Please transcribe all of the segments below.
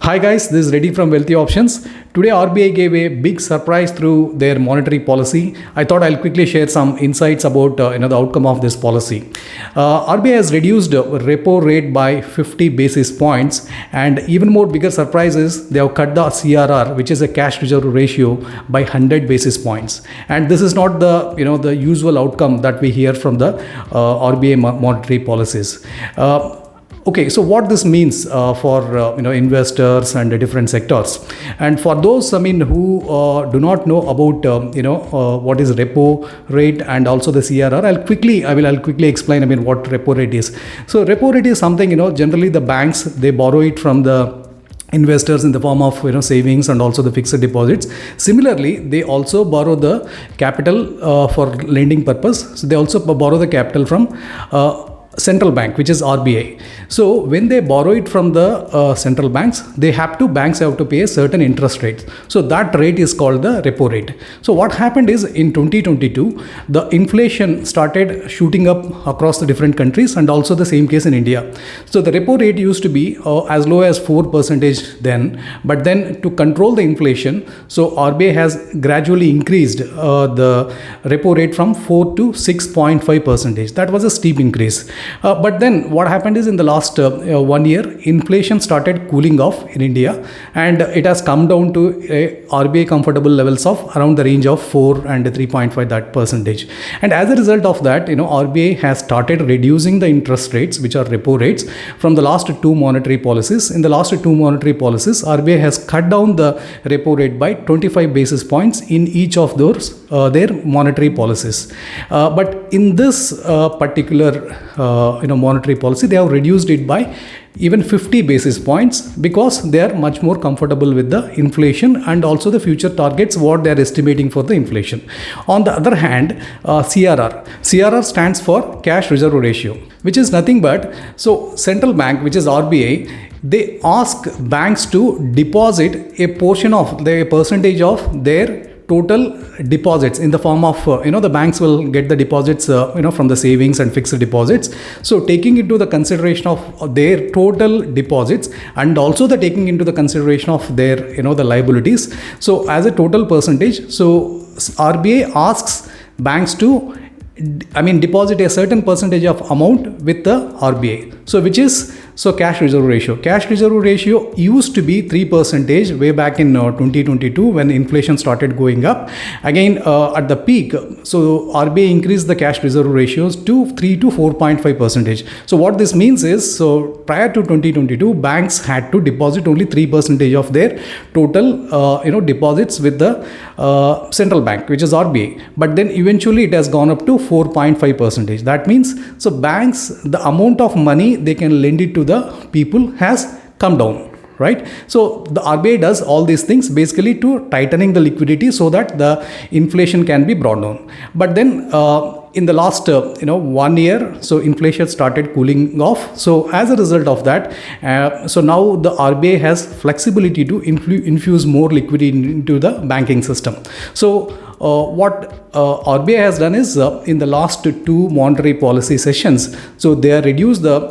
Hi guys, this is Reddy from Wealthy Options. Today RBI gave a big surprise through their monetary policy. I thought I'll quickly share some insights about the outcome of this policy. RBI has reduced repo rate by 50 basis points, and even more bigger surprise is they have cut the CRR, which is a cash reserve ratio, by 100 basis points. And this is not the usual outcome that we hear from the RBI monetary policies. Okay, so what this means for investors and different sectors, and for those who do not know about what is repo rate and also the CRR, I'll quickly explain what repo rate is. So repo rate is something generally the banks, they borrow it from the investors in the form of savings and also the fixed deposits. Similarly, they also borrow the capital for lending purpose. So they also borrow the capital from central bank, which is RBI. So when they borrow it from the central banks, banks have to pay a certain interest rate. So that rate is called the repo rate. So what happened is in 2022, the inflation started shooting up across the different countries, and also the same case in India. So the repo rate used to be as low as 4% then, but then to control the inflation, so RBI has gradually increased the repo rate from 4 to 6.5%. That was a steep increase. But then what happened is in the last 1 year, inflation started cooling off in India, and it has come down to RBI comfortable levels of around the range of 4 and 3.5 that percentage. And as a result of that, RBI has started reducing the interest rates, which are repo rates, from the last two monetary policies. In the last two monetary policies, RBI has cut down the repo rate by 25 basis points in each of those their monetary policies. But in this particular monetary policy, they have reduced it by even 50 basis points, because they are much more comfortable with the inflation and also the future targets what they are estimating for the inflation. On the other hand, CRR stands for cash reserve ratio, which is nothing but, so central bank, which is RBI, they ask banks to deposit a portion of the percentage of their total deposits in the form of the banks will get the deposits from the savings and fixed deposits. So taking into the consideration of their total deposits, and also the taking into the consideration of their the liabilities, so as a total percentage, so RBI asks banks to deposit a certain percentage of amount with the RBI. So which is cash reserve ratio. Cash reserve ratio used to be 3% way back in 2022 when inflation started going up. Again, at the peak, so RBI increased the cash reserve ratios to 3 to 4.5%. So what this means is, so prior to 2022, banks had to deposit only 3% of their total deposits with the central bank, which is RBI. But then eventually it has gone up to 4.5%. That means, so banks, the amount of money they can lend it to the people has come down, right? So the RBI does all these things basically to tightening the liquidity so that the inflation can be brought down. But then in the last 1 year, so inflation started cooling off. So as a result of that, so now the RBI has flexibility to infuse more liquidity into the banking system. So what RBI has done is in the last two monetary policy sessions, so they have reduced the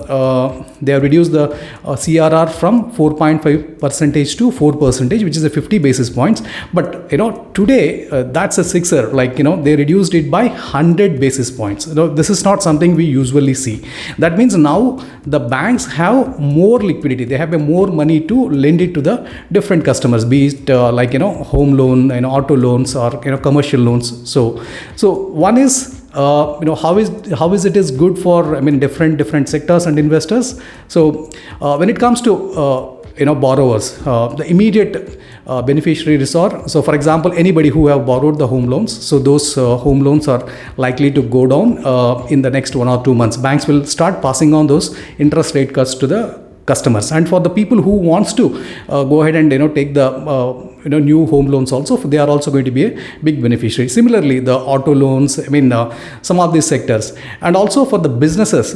CRR from 4.5% to 4%, which is a 50 basis points. But today that's a sixer, they reduced it by 100 basis points. This is not something we usually see. That means now the banks have more liquidity, they have more money to lend it to the different customers, be it home loan, auto loans, or commercial loans. So one is how is it is good for different sectors and investors. So when it comes to borrowers, the immediate beneficiaries are, so for example, anybody who have borrowed the home loans, so those home loans are likely to go down in the next 1 or 2 months. Banks will start passing on those interest rate cuts to the customers. And for the people who wants to go ahead and take the new home loans also, they are also going to be a big beneficiary. Similarly, the auto loans, some of these sectors, and also for the businesses,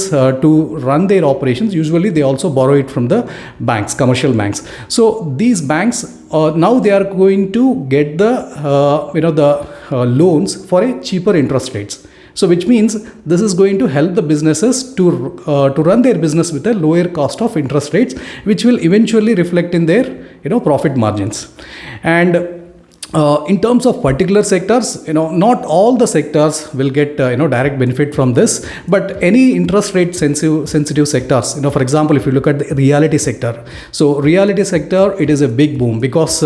to run their operations, usually they also borrow it from the banks, commercial banks. So these banks now they are going to get the loans for a cheaper interest rates. So which means this is going to help the businesses to run their business with a lower cost of interest rates, which will eventually reflect in their profit margins. And in terms of particular sectors, not all the sectors will get direct benefit from this, but any interest rate sensitive sectors, for example, if you look at the reality sector, so reality sector, it is a big boom because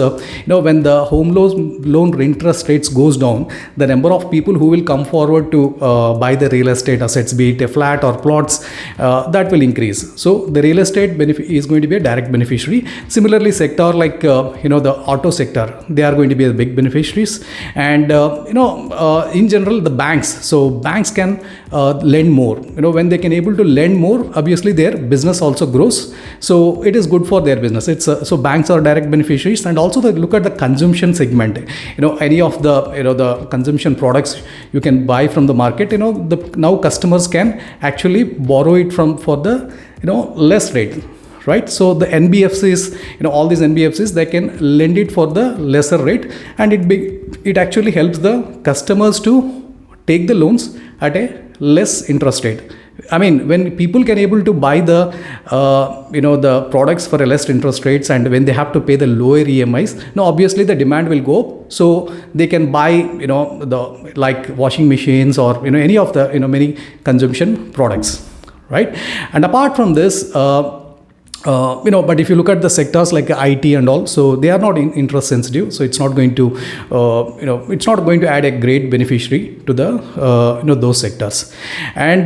when the home loan interest rates goes down, the number of people who will come forward to buy the real estate assets, be it a flat or plots, that will increase. So the real estate benefit is going to be a direct beneficiary. Similarly, sector like the auto sector, they are going to be a big beneficiaries. And in general, the banks, so banks can lend more. When they can able to lend more, obviously their business also grows, so it is good for their business. It's so banks are direct beneficiaries. And also they look at the consumption segment, any of the the consumption products you can buy from the market, now customers can actually borrow it for the less rate, right? So the NBFCs, all these NBFCs, they can lend it for the lesser rate, and it actually helps the customers to take the loans at a less interest rate. I mean, when people can able to buy the the products for a less interest rates, and when they have to pay the lower EMIs, now obviously the demand will go up, so they can buy the like washing machines or any of the many consumption products, right? And apart from this, but if you look at the sectors like IT and all, so they are not interest sensitive, so it's not going to it's not going to add a great beneficiary to the those sectors. And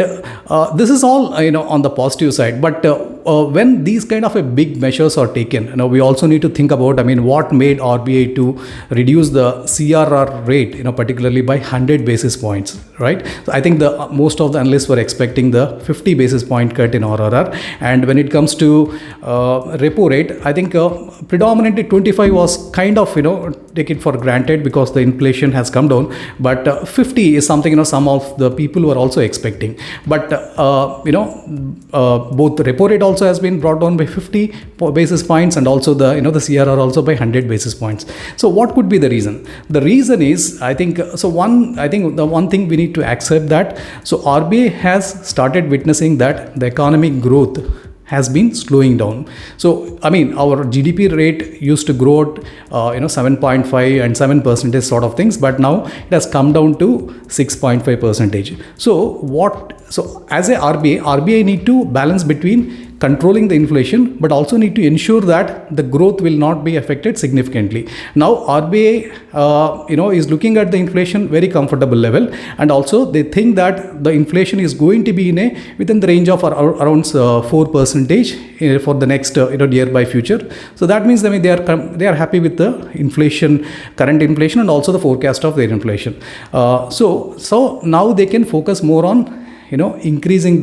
this is all on the positive side. But when these kind of a big measures are taken, we also need to think about, what made RBI to reduce the CRR rate, particularly by 100 basis points, right? So I think the most of the analysts were expecting the 50 basis point cut in RRR. And when it comes to repo rate, I think predominantly 25 was kind of take it for granted because the inflation has come down, but 50 is something some of the people were also expecting. But both the repo rate also has been brought down by 50 basis points, and also the the CRR also by 100 basis points. So what could be the reason? The reason is, I think the one thing we need to accept that, so RBI has started witnessing that the economic growth has been slowing down. So our GDP rate used to grow at 7.5 and 7% sort of things, but now it has come down to 6.5%. So as a RBI need to balance between controlling the inflation, but also need to ensure that the growth will not be affected significantly. Now RBI is looking at the inflation very comfortable level, and also they think that the inflation is going to be within the range of around 4% for the next nearby future. So that means they are happy with the inflation, current inflation, and also the forecast of their inflation. So now they can focus more on increasing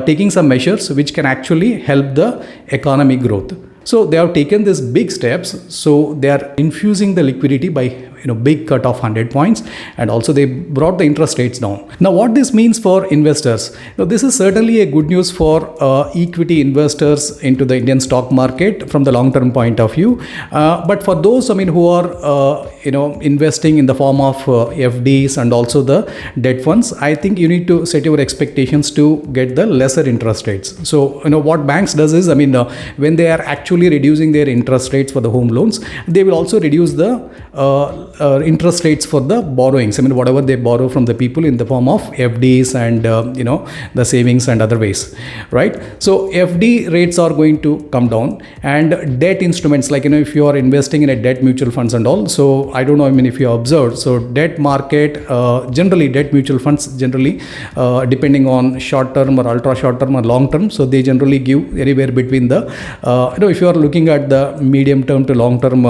taking some measures which can actually help the economic growth. So they have taken these big steps. So they are infusing the liquidity by big cut of 100 points, and also they brought the interest rates down. Now what this means for investors, this is certainly a good news for equity investors into the Indian stock market from the long term point of view, but for those who are investing in the form of FDs and also the debt funds, I think you need to set your expectations to get the lesser interest rates. So what banks does is, when they are actually reducing their interest rates for the home loans, they will also reduce the interest rates for the borrowings. Whatever they borrow from the people in the form of FDs and the savings and other ways, right? So FD rates are going to come down, and debt instruments like if you are investing in a debt mutual funds and all. So I don't know if you observed, so debt market generally, debt mutual funds generally depending on short term or ultra short term or long term, so they generally give anywhere between the if you are looking at the medium term to long term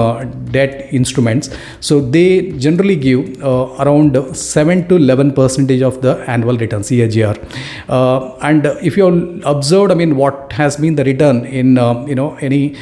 debt instruments, so they generally give around 7 to 11% of the annual return, CAGR. And if you observed, what has been the return in any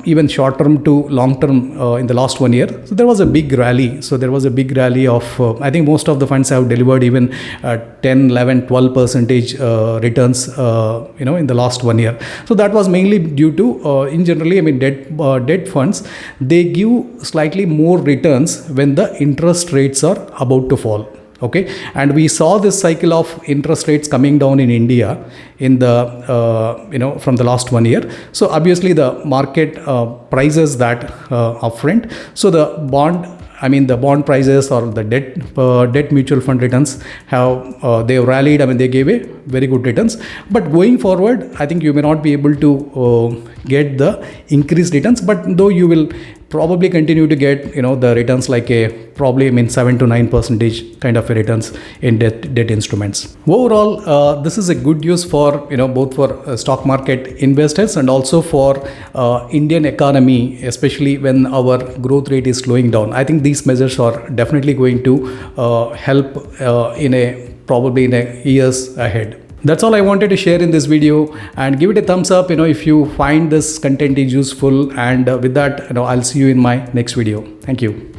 even short term to long term in the last 1 year, so there was a big rally. So there was a big rally of I think most of the funds have delivered even 10, 11, 12% returns in the last 1 year. So that was mainly due to in generally debt funds, they give slightly more returns when the interest rates are about to fall. Okay, and we saw this cycle of interest rates coming down in India in the from the last 1 year. So obviously the market prices that upfront. So the bond prices or the debt mutual fund returns have they rallied. They gave a very good returns. But going forward, I think you may not be able to get the increased returns. But though you will probably continue to get the returns like probably 7 to 9% kind of returns in debt instruments. Overall, this is a good news for both for stock market investors and also for Indian economy, especially when our growth rate is slowing down. I think these measures are definitely going to help probably in a years ahead. That's all I wanted to share in this video, and give it a thumbs up if you find this content is useful, and with that I'll see you in my next video. Thank you.